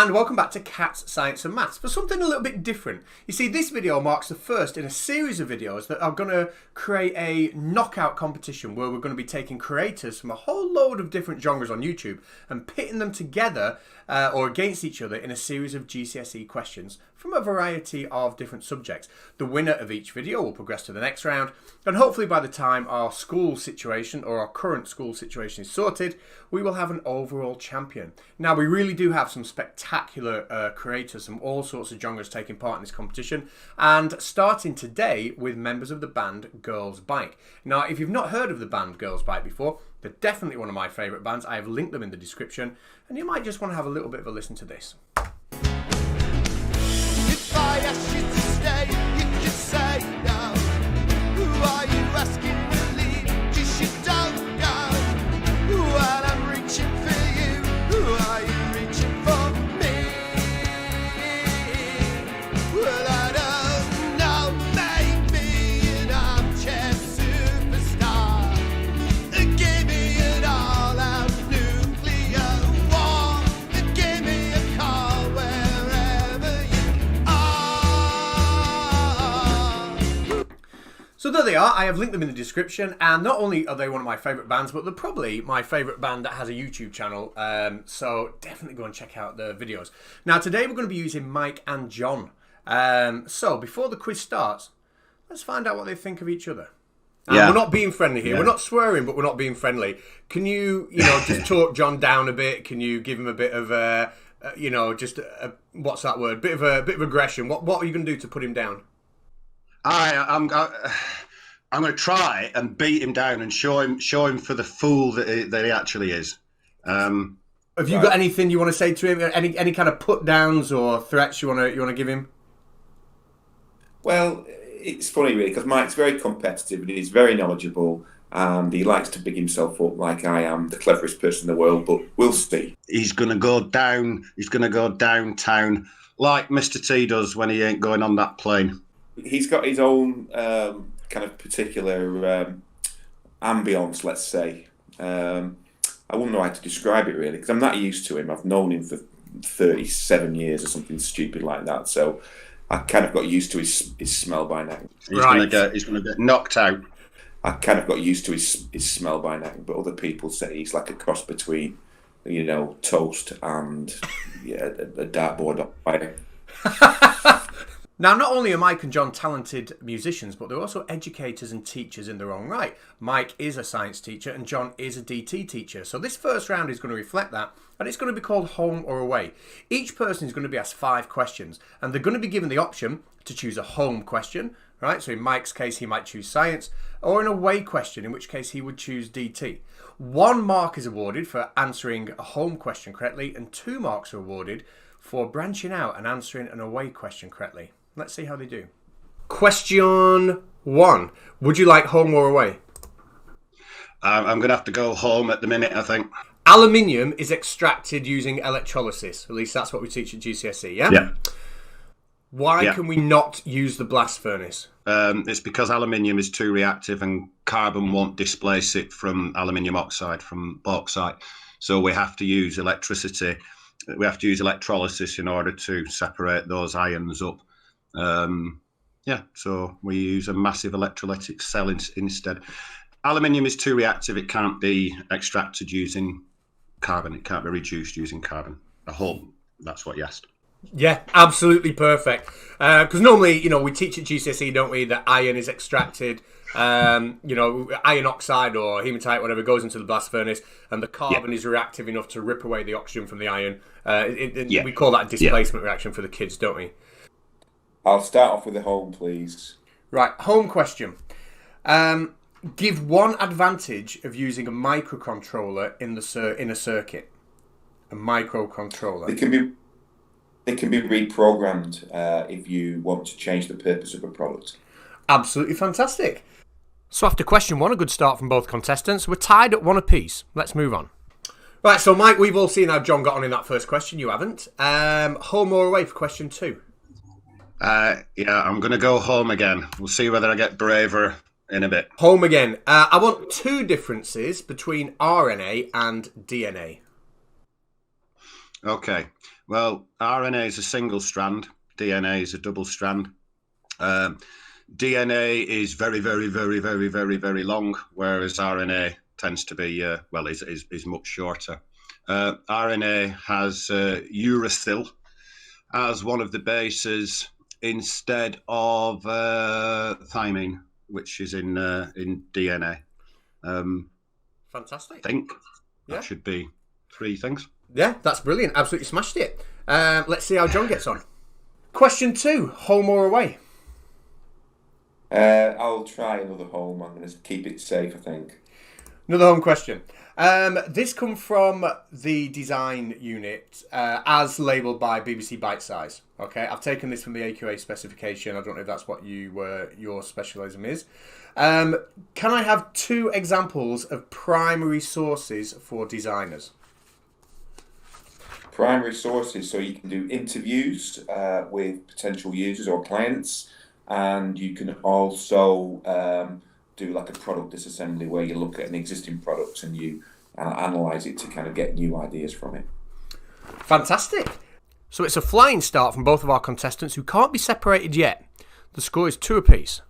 and welcome back to Cats, Science and Maths for something a little bit different. You see, this video marks the first in a series of videos that are going to create a knockout competition where we're going to be taking creators from a whole load of different genres on YouTube and pitting them together or against each other in a series of GCSE questions from a variety of different subjects. The winner of each video will progress to the next round, and hopefully by the time our school situation or our current school situation is sorted, we will have an overall champion. Now, we really do have some spectacular creators from all sorts of genres taking part in this competition, and starting today with members of the band Girls Bike. Now, if you've not heard of the band Girls Bike before, they're definitely one of my favourite bands. I have linked them in the description, and you might just want to have a little bit of a listen to this. If I ask you to stay, you can say no. Who are you asking to leave? 'Cause you don't go. Well, I'm reaching for you. Who are you reaching for? Me. Well, I don't know. Maybe an armchair superstar. Give me an all-out nuclear war. Give me a call wherever you are. So there they are. I have linked them in the description, and not only are they one of my favourite bands, but they're probably my favourite band that has a YouTube channel, so definitely go and check out the videos. Now today we're going to be using Mike and John. So before the quiz starts, let's find out what they think of each other. And we're not being friendly here. We're not swearing, but we're not being friendly. Can you, just talk John down a bit? Can you give him a bit of, what's that word? Bit of aggression. What are you going to do to put him down? I'm going to try and beat him down and show him for the fool that he actually is. Have you got anything you want to say to him? Any kind of put downs or threats you want to give him? Well, it's funny really because Mike's very competitive and he's very knowledgeable and he likes to big himself up like I am the cleverest person in the world, but we'll see. He's going to go down. He's going to go downtown like Mr. T does when he ain't going on that plane. He's got his own kind of particular ambience, let's say. I wouldn't know how to describe it really because I'm not used to him. I've known him for 37 years or something stupid like that. So I kind of got used to his smell by now. He's going to get knocked out. I kind of got used to his smell by now, but other people say he's like a cross between, toast and a dartboard on fire. Now, not only are Mike and John talented musicians, but they're also educators and teachers in their own right. Mike is a science teacher and John is a DT teacher. So this first round is going to reflect that, and it's going to be called home or away. Each person is going to be asked 5 questions, and they're going to be given the option to choose a home question, right? So in Mike's case, he might choose science, or an away question, in which case he would choose DT. 1 mark is awarded for answering a home question correctly, and 2 marks are awarded for branching out and answering an away question correctly. Let's see how they do. Question 1. Would you like home or away? I'm going to have to go home at the minute, I think. Aluminium is extracted using electrolysis. At least that's what we teach at GCSE, yeah? Yeah. Why can we not use the blast furnace? It's because aluminium is too reactive and carbon won't displace it from aluminium oxide, from bauxite. So we have to use electricity. We have to use electrolysis in order to separate those ions up. So we use a massive electrolytic cell instead. Aluminium is too reactive. It can't be extracted using carbon. It can't be reduced using carbon. I hope that's what you asked. Yeah, absolutely perfect. Because normally, we teach at GCSE, don't we, that iron is extracted, iron oxide or hematite, whatever, goes into the blast furnace, and the carbon is reactive enough to rip away the oxygen from the iron. We call that a displacement reaction for the kids, don't we? I'll start off with the home, please. Right, home question. Give 1 advantage of using a microcontroller in a circuit. A microcontroller. It can be reprogrammed if you want to change the purpose of a product. Absolutely fantastic. So after question 1, a good start from both contestants. We're tied at 1 apiece. Let's move on. Right, so Mike, we've all seen how John got on in that first question. You haven't. Home or away for question 2? I'm going to go home again. We'll see whether I get braver in a bit. Home again. I want 2 differences between RNA and DNA. Okay. Well, RNA is a single strand. DNA is a double strand. DNA is very, very, very, very, very, very long, whereas RNA tends to be, is much shorter. RNA has uracil as one of the bases instead of thymine, which is in DNA. Fantastic. I think that should be 3 things. Yeah, that's brilliant. Absolutely smashed it. Let's see how John gets on. Question 2, home or away? I'll try another home. I'm going to keep it safe, I think. Another home question. This comes from the design unit as labelled by BBC Bitesize. Okay, I've taken this from the AQA specification. I don't know if that's what your specialism is. Can I have 2 examples of primary sources for designers? Primary sources, so you can do interviews with potential users or clients, and you can also do like a product disassembly where you look at an existing product and you analyse it to kind of get new ideas from it. Fantastic. So it's a flying start from both of our contestants who can't be separated yet. The score is 2 apiece.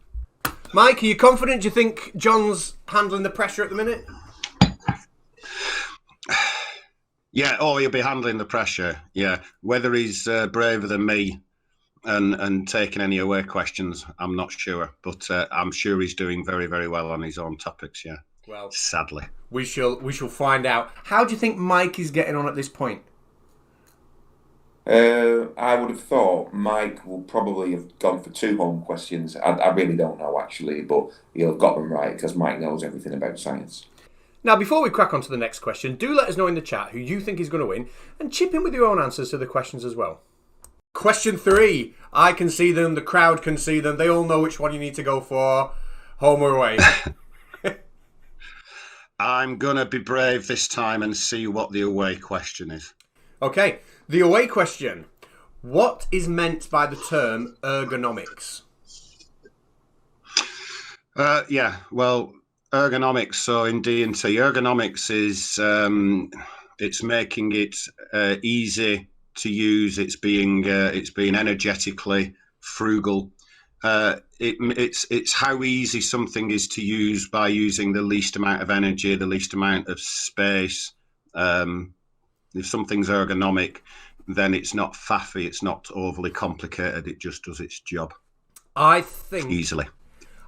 Mike, are you confident? Do you think John's handling the pressure at the minute? Yeah, he'll be handling the pressure. Yeah, whether he's braver than me and taking any away questions, I'm not sure. But I'm sure he's doing very, very well on his own topics. Yeah. Well, sadly, we shall find out. How do you think Mike is getting on at this point? I would have thought Mike will probably have gone for 2 home questions. I really don't know actually, but he'll have got them right because Mike knows everything about science. Now, before we crack on to the next question, do let us know in the chat who you think is going to win and chip in with your own answers to the questions as well. Question 3. I can see them, the crowd can see them, they all know which one you need to go for. Home or away? I'm going to be brave this time and see what the away question is. Okay, the away question. What is meant by the term ergonomics? Ergonomics. So in D&T, ergonomics is it's making it easy to use. It's being energetically frugal. It's how easy something is to use by using the least amount of energy, the least amount of space. If something's ergonomic, then it's not faffy, it's not overly complicated, it just does its job. Easily.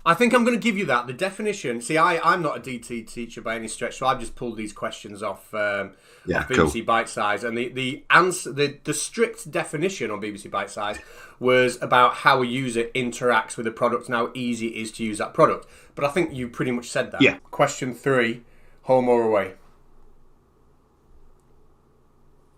I think I'm going to give you that. The definition, see, I'm not a DT teacher by any stretch, so I've just pulled these questions off BBC Bitesize, and the answer, the strict definition on BBC Bitesize was about how a user interacts with a product and how easy it is to use that product. But I think you pretty much said that. Yeah. Question 3, home or away?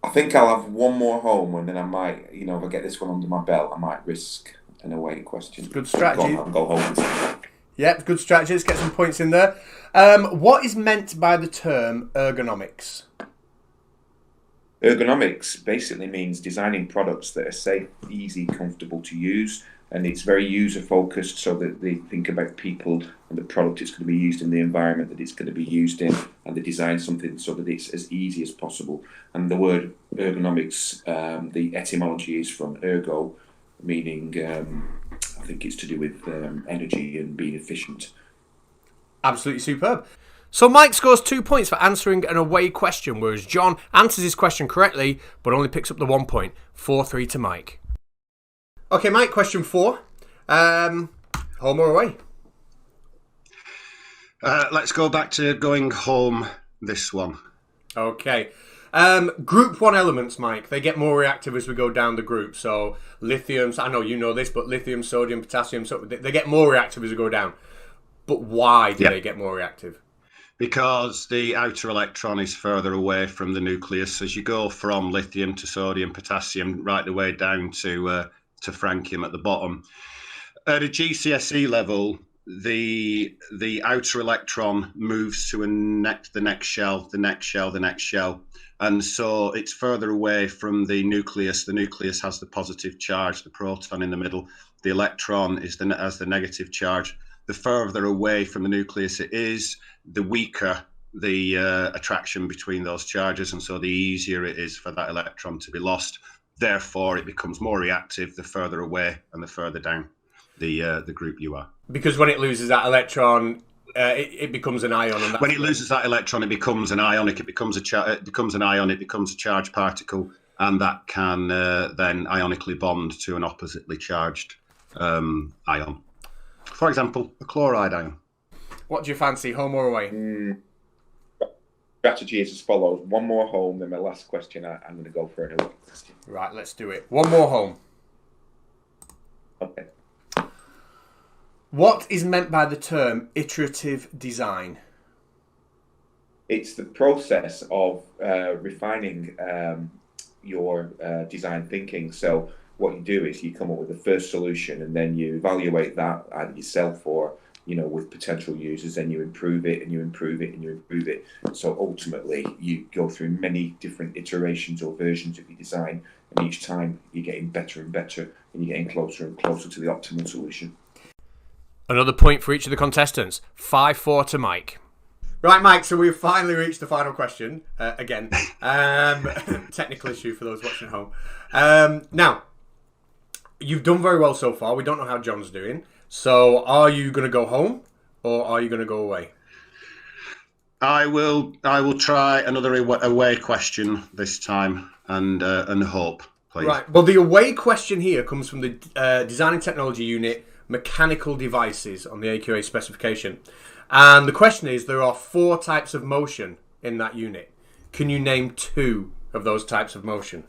I think I'll have 1 more home, and then I might, if I get this one under my belt, I might risk an away question. Good strategy. Go home. Yep, good strategy. Let's get some points in there. What is meant by the term ergonomics? Ergonomics basically means designing products that are safe, easy, comfortable to use, and it's very user focused, so that they think about people and the product it's going to be used in, the environment that it's going to be used in, and they design something so that it's as easy as possible. And the word ergonomics, the etymology is from ergo, meaning I think it's to do with energy and being efficient. Absolutely superb. So Mike scores 2 points for answering an away question, whereas John answers his question correctly, but only picks up the 1 point. 4-3 to Mike. Okay, Mike, question 4. Home or away? Let's go back to going home this one. Okay. Group 1 elements, Mike, they get more reactive as we go down the group. So lithium, I know you know this, but lithium, sodium, potassium, so they get more reactive as we go down. But why do they get more reactive? Because the outer electron is further away from the nucleus. As you go from lithium to sodium, potassium, right the way down to francium at the bottom. At a GCSE level, the outer electron moves to the next shell, the next shell, the next shell. And so it's further away from the nucleus. The nucleus has the positive charge, the proton in the middle. The electron has the negative charge. The further away from the nucleus it is, the weaker the attraction between those charges, and so the easier it is for that electron to be lost. Therefore, it becomes more reactive the further away and the further down the group you are. Because when it loses that electron, it becomes an ion. And when it loses that electron, it becomes an ionic. It becomes an ion. It becomes a charged particle, and that can then ionically bond to an oppositely charged ion. For example, a chloride ion. What do you fancy, home or away? Strategy is as follows: one more home, then my last question. I'm going to go for an away question. Right, let's do it. One more home. Okay. What is meant by the term iterative design? It's the process of refining your design thinking. So what you do is you come up with the first solution, and then you evaluate that either yourself or with potential users, and you improve it and you improve it and you improve it. So ultimately, you go through many different iterations or versions of your design, and each time you're getting better and better, and you're getting closer and closer to the optimal solution. Another point for each of the contestants. 5-4 to Mike. Right, Mike, so we've finally reached the final question. Again, technical issue for those watching at home. Now, you've done very well so far. We don't know how John's doing. So are you going to go home or are you going to go away? I will try another away question this time and hope, please. Right. Well, the away question here comes from the Design and Technology unit, Mechanical Devices on the AQA specification. And the question is, there are 4 types of motion in that unit. Can you name 2 of those types of motion?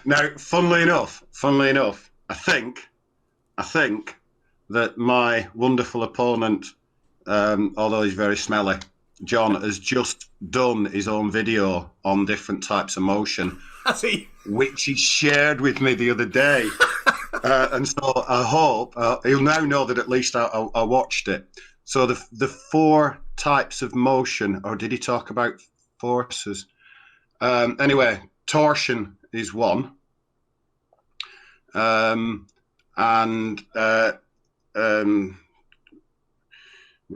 Now, funnily enough, I think that my wonderful opponent, although he's very smelly, John, has just done his own video on different types of motion, which he shared with me the other day. And so I hope he'll now know that at least I watched it. So the 4 types of motion, or did he talk about forces? Anyway, torsion is one. Well,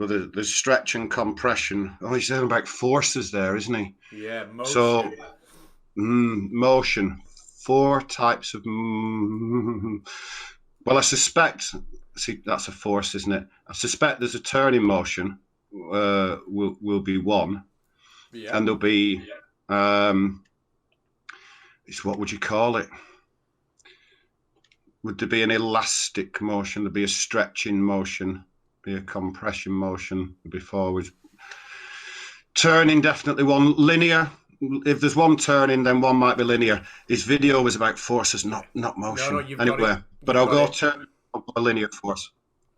there's stretch and compression. Oh, he's saying about forces there, isn't he? Yeah, motion. So, motion. 4 types of. Well, I suspect. See, that's a force, isn't it? I suspect there's a turning motion. Will be one, and there'll be. It's what would you call it? Would there be an elastic motion? There'd be a stretching motion, be a compression motion, there'd be forwards. Turning, definitely one. Linear, if there's one turning, then one might be linear. His video was about forces, not motion. No, anyway, but I'll go turn a linear force.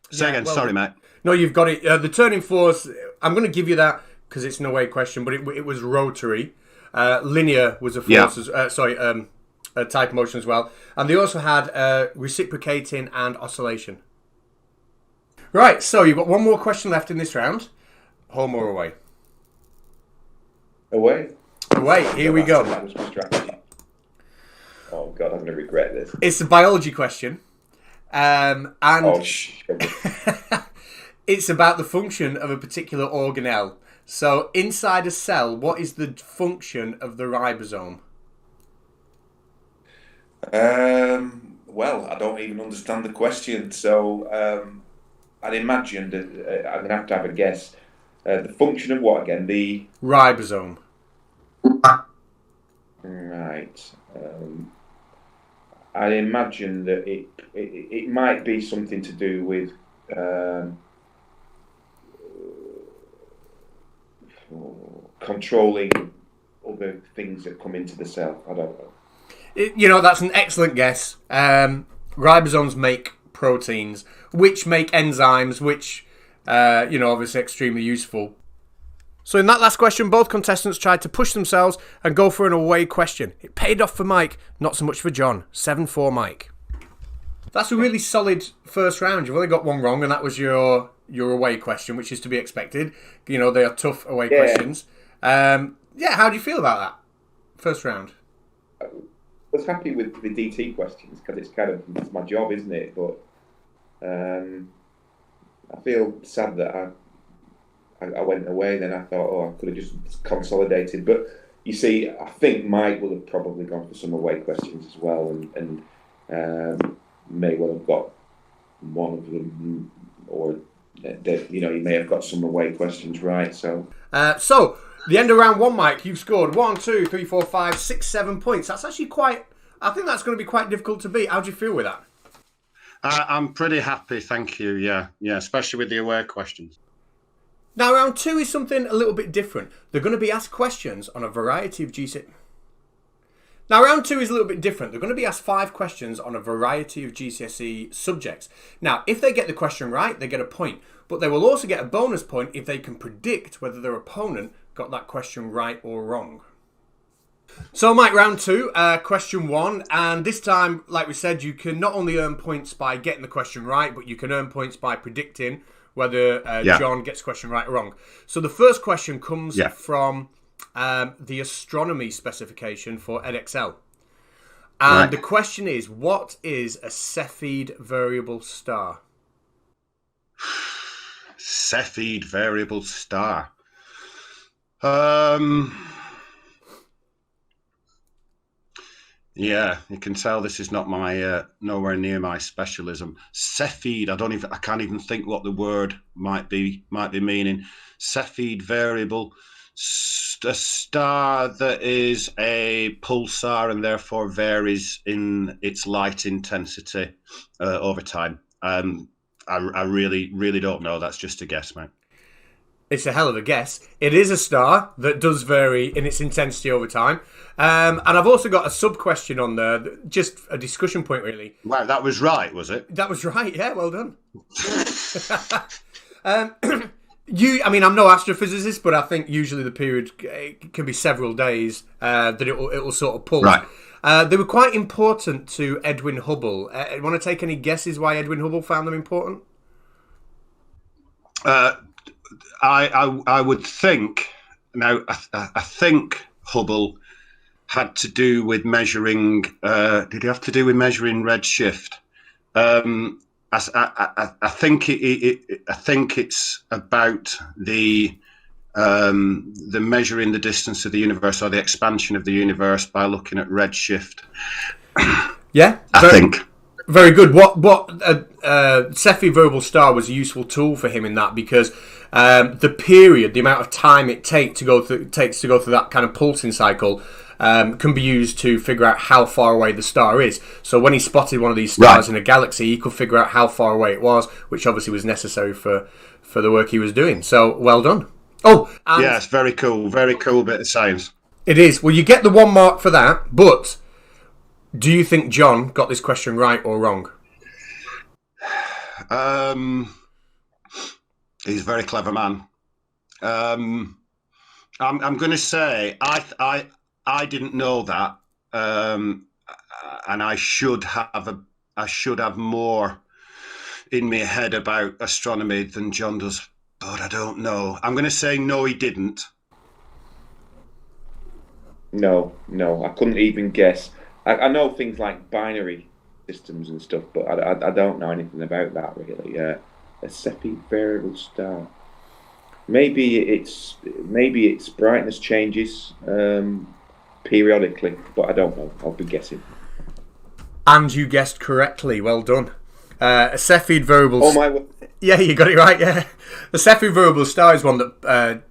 Say again, sorry, mate. No, you've got it. The turning force, I'm going to give you that because it's an away question, but it was rotary. Linear was a force, a type of motion as well. And they also had reciprocating and oscillation. Right, so you've got one more question left in this round. Home or away? Away. Away, here we go. That was my strategy. Oh, God, I'm going to regret this. It's a biology question. And it's about the function of a particular organelle. So, inside a cell, what is the function of the ribosome? Well, I don't even understand the question. So, I'd imagine that I'm going to have a guess. The function of what again? The ribosome. Right. I imagine that it might be something to do with controlling other things that come into the cell. I don't know. That's an excellent guess. Ribosomes make proteins, which make enzymes, which, obviously extremely useful. So in that last question, both contestants tried to push themselves and go for an away question. It paid off for Mike, not so much for John. 7-4 Mike. That's a really solid first round. You've only got one wrong, and that was your away question, which is to be expected. They are tough away questions. How do you feel about that first round? I was happy with the DT questions because it's my job, isn't it? But I feel sad that I went away. Then I thought, I could have just consolidated. But You see, I think Mike would have probably gone for some away questions as well, and may well have got one of them, or you may have got some away questions right. So the end of round 1, Mike, you've scored 1, 2, 3, 4, 5, 6, 7 points. That's actually quite. I think that's going to be quite difficult to beat. How do you feel with that? I'm pretty happy, thank you. Yeah, especially with the aware questions. Now, round 2 is something a little bit different. They're going to be asked questions on a variety of GCSE. Now, round 2 is a little bit different. They're going to be asked 5 questions on a variety of GCSE subjects. Now, if they get the question right, they get a point. But they will also get a bonus point if they can predict whether their opponent got that question right or wrong. So, Mike, round 2, question 1. And this time, like we said, you can not only earn points by getting the question right, but you can earn points by predicting whether John gets the question right or wrong. So the first question comes from the astronomy specification for Edexcel. And the question is, what is a Cepheid variable star? Cepheid variable star. Yeah, you can tell this is not my nowhere near my specialism. Cepheid, I can't even think what the word might be meaning. Cepheid variable, a star that is a pulsar and therefore varies in its light intensity over time. I really don't know. That's just a guess, mate. It's a hell of a guess. It is a star that does vary in its intensity over time. And I've also got a sub-question on there, just a discussion point, really. Wow, that was right, was it? That was right, yeah, well done. I'm no astrophysicist, but I think usually the period can be several days that it will sort of pulse. Right. They were quite important to Edwin Hubble. Want to take any guesses why Edwin Hubble found them important? I would think. Now, I think Hubble had to do with measuring. Did he have to do with measuring redshift? I think it's about the measuring the distance of the universe or the expansion of the universe by looking at redshift. Yeah, I think. Very good. What Cepheid variable star was a useful tool for him in that, because the period, the amount of time it takes to go through that kind of pulsing cycle can be used to figure out how far away the star is. So when he spotted one of these stars in a galaxy, he could figure out how far away it was, which obviously was necessary for the work he was doing. So well done. Oh, yeah, it's very cool bit of science. It is. Well, you get the 1 mark for that, but do you think John got this question right or wrong? He's a very clever man. I'm going to say I didn't know that, and I should have more in my head about astronomy than John does, but I don't know. I'm going to say no, he didn't. No, I couldn't even guess. I know things like binary systems and stuff, but I don't know anything about that really. A Cepheid variable star. Maybe its brightness changes periodically, but I don't know. I'll be guessing. And you guessed correctly. Well done. A Cepheid variable. Oh my! Yeah, you got it right. Yeah, the Cepheid variable star is one that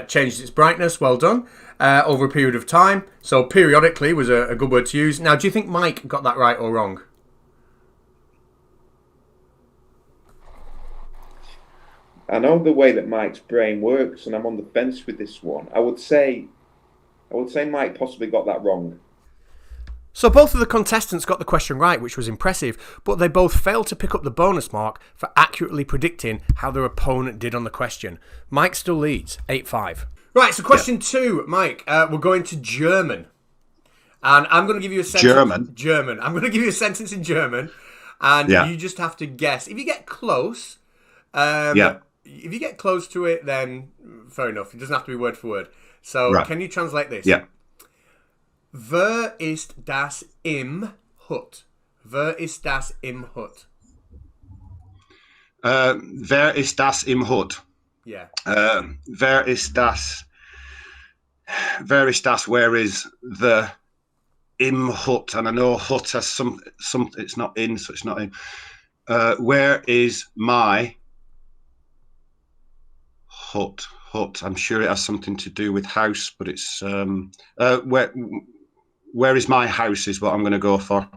changes its brightness. Well done. Over a period of time. So periodically was a good word to use. Now, do you think Mike got that right or wrong? I know the way that Mike's brain works, and I'm on the fence with this one. I would say Mike possibly got that wrong. So both of the contestants got the question right, which was impressive, but they both failed to pick up the bonus mark for accurately predicting how their opponent did on the question. Mike still leads, 8-5. Right, so question 2, Mike. We're going to German. And I'm going to give you a sentence. German. I'm going to give you a sentence in German, and you just have to guess. If you get close, if you get close to it, then fair enough. It doesn't have to be word for word. So can you translate this? Yeah. Wer ist das im Hut? Wer ist das im Hut? Wer ist das im Hut? Yeah. Wer ist das? Veristas, where is the im hut? And I know hut has some. It's not in, so it's not in. Where is my hut? Hut. I'm sure it has something to do with house, but it's where is my house is what I'm going to go for.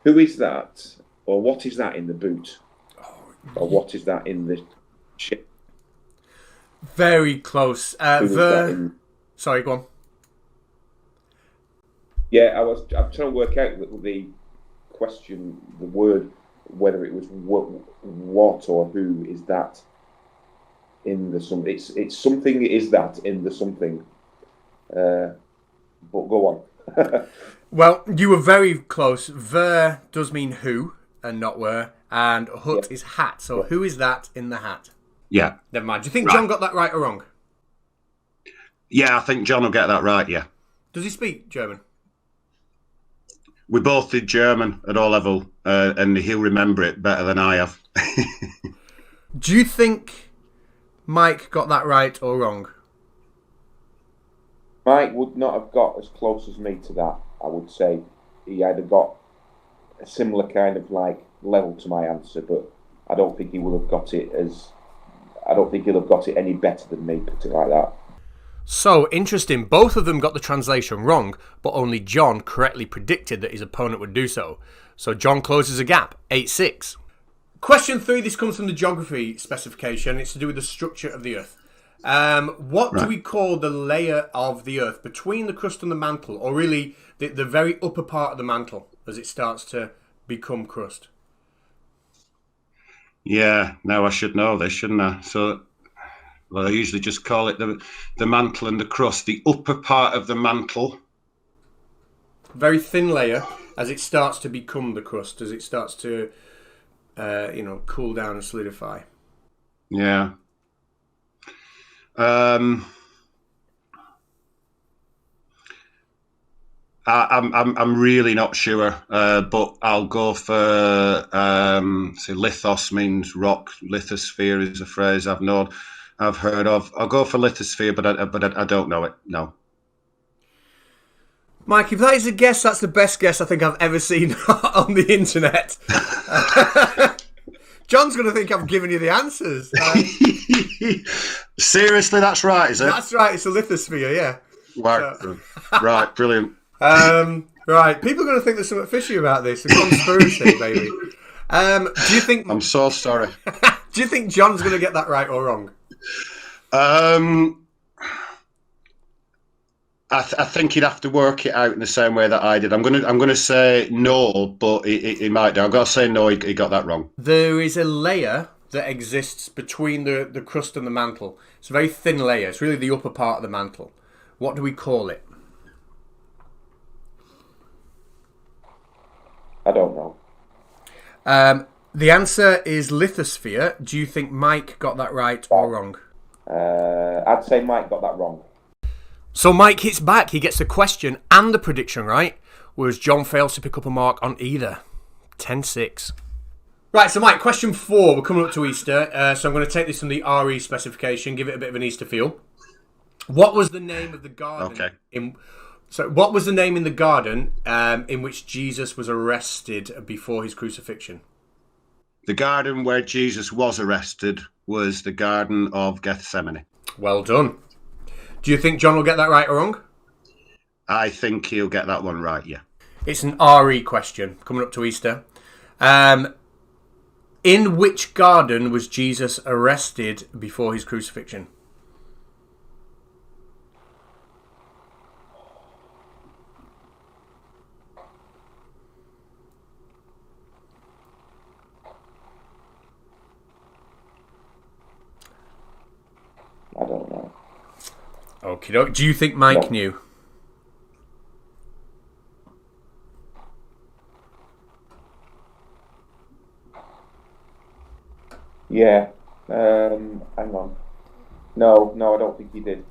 Who is that, or what is that in the boot, or what is that in the ship? Very close. Sorry, go on. Yeah, I'm trying to work out the question, the word, whether it was what or who is that in the something. It's something is that in the something. But go on. Well, you were very close. Ver does mean who and not where, and hut is hat. So who is that in the hat? Yeah. Never mind. Do you think John got that right or wrong? Yeah, I think John will get that right, yeah. Does he speak German? We both did German at O level, and he'll remember it better than I have. Do you think Mike got that right or wrong? Mike would not have got as close as me to that, I would say. He either got a similar kind of like level to my answer, but I don't think he would have got it I don't think he'll have got it any better than me, put it like that. So, interesting. Both of them got the translation wrong, but only John correctly predicted that his opponent would do so. So John closes a gap, 8-6. Question 3, this comes from the geography specification. It's to do with the structure of the Earth. What do we call the layer of the Earth between the crust and the mantle, or really the very upper part of the mantle as it starts to become crust? Yeah, now I should know this, shouldn't I? So, well, I usually just call it the mantle and the crust. The upper part of the mantle. Very thin layer as it starts to become the crust, as it starts to, cool down and solidify. Yeah. I'm really not sure, but I'll go for lithos means rock. Lithosphere is a phrase I've heard of. I'll go for lithosphere, but I don't know it. No. Mike, if that is a guess, that's the best guess I think I've ever seen on the internet. John's going to think I've given you the answers. Seriously, that's right, is it? That's right. It's a lithosphere, yeah. Right, right, brilliant. Right, people are going to think there's something fishy about this. A conspiracy, baby. Do you think? I'm so sorry. Do you think John's going to get that right or wrong? I think he'd have to work it out in the same way that I did. I'm gonna say no, but he might do. I've got to say no. He got that wrong. There is a layer that exists between the crust and the mantle. It's a very thin layer. It's really the upper part of the mantle. What do we call it? I don't know. The answer is lithosphere. Do you think Mike got that right or wrong? I'd say Mike got that wrong. So Mike hits back. He gets the question and the prediction right, whereas John fails to pick up a mark on either. 10-6. Right, so Mike, question 4. We're coming up to Easter, so I'm going to take this from the RE specification, give it a bit of an Easter feel. What was the name of the garden? Okay. What was the name in the garden in which Jesus was arrested before his crucifixion? The garden where Jesus was arrested was the Garden of Gethsemane. Well done. Do you think John will get that right or wrong? I think he'll get that one right, yeah. It's an RE question, coming up to Easter. In which garden was Jesus arrested before his crucifixion? I don't know. Okie doke. Do you think Mike knew? Yeah. Hang on. No, I don't think he did.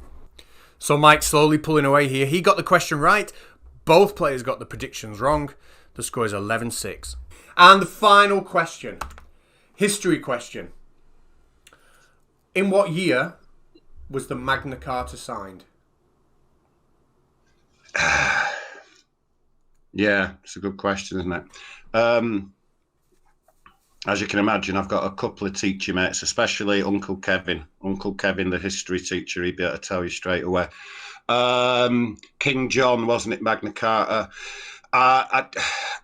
So Mike's slowly pulling away here. He got the question right. Both players got the predictions wrong. The score is 11-6. And the final question. History question. In what year was the Magna Carta signed? Yeah, it's a good question, isn't it? As you can imagine, I've got a couple of teacher mates, especially Uncle Kevin. Uncle Kevin, the history teacher, he'd be able to tell you straight away. King John, wasn't it, Magna Carta? I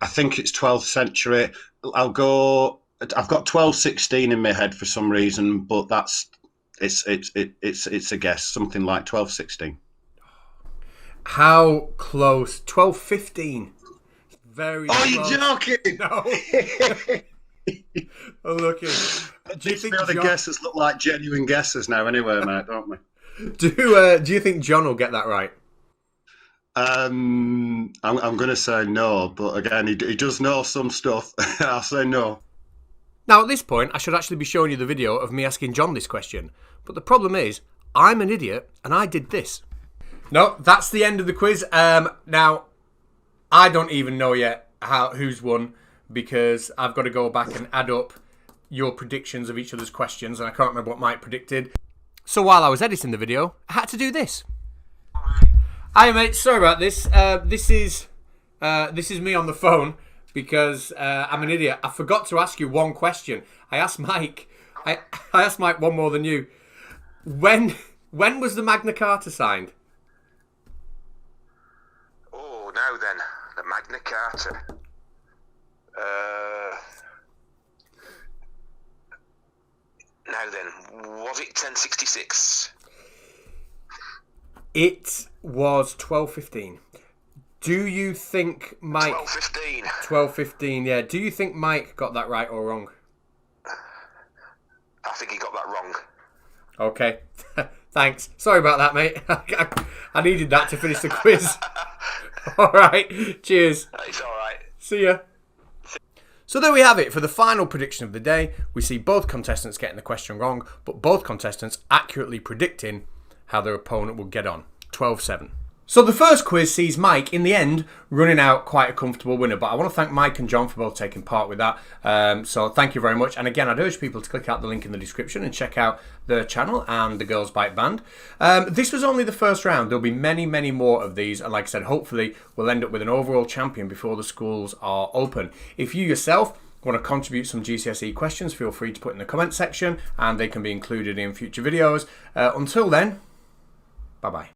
think it's 12th century. I've got 1216 in my head for some reason, but it's a guess, something like 1216. How close? 1215. Very Oh, close. you're joking? No. Oh, look at. Do you think the guesses look like genuine guesses now, anyway, mate? Don't we? Do you think John will get that right? I'm going to say no, but again, he does know some stuff. I'll say no. Now, at this point, I should actually be showing you the video of me asking John this question. But the problem is, I'm an idiot, and I did this. No, that's the end of the quiz. Now, I don't even know yet who's won, because I've got to go back and add up your predictions of each other's questions, and I can't remember what Mike predicted. So while I was editing the video, I had to do this. Hi mate, sorry about this. This is me on the phone because I'm an idiot. I forgot to ask you one question. I asked Mike. I asked Mike one more than you. When was the Magna Carta signed? Oh, now then, the Magna Carta. Now then, was it 1066? It was 1215. Do you think Mike... 1215. 1215, yeah. Do you think Mike got that right or wrong? I think he got that wrong. Okay. Thanks. Sorry about that, mate. I needed that to finish the quiz. All right. Cheers. It's all right. See ya. So there we have it. For the final prediction of the day, we see both contestants getting the question wrong, but both contestants accurately predicting how their opponent will get on. 12-7. So the first quiz sees Mike, in the end, running out quite a comfortable winner. But I want to thank Mike and John for both taking part with that. So thank you very much. And again, I'd urge people to click out the link in the description and check out the channel and the Girls Bike Band. This was only the first round. There'll be many, many more of these. And like I said, hopefully we'll end up with an overall champion before the schools are open. If you yourself want to contribute some GCSE questions, feel free to put in the comment section and they can be included in future videos. Until then, bye-bye.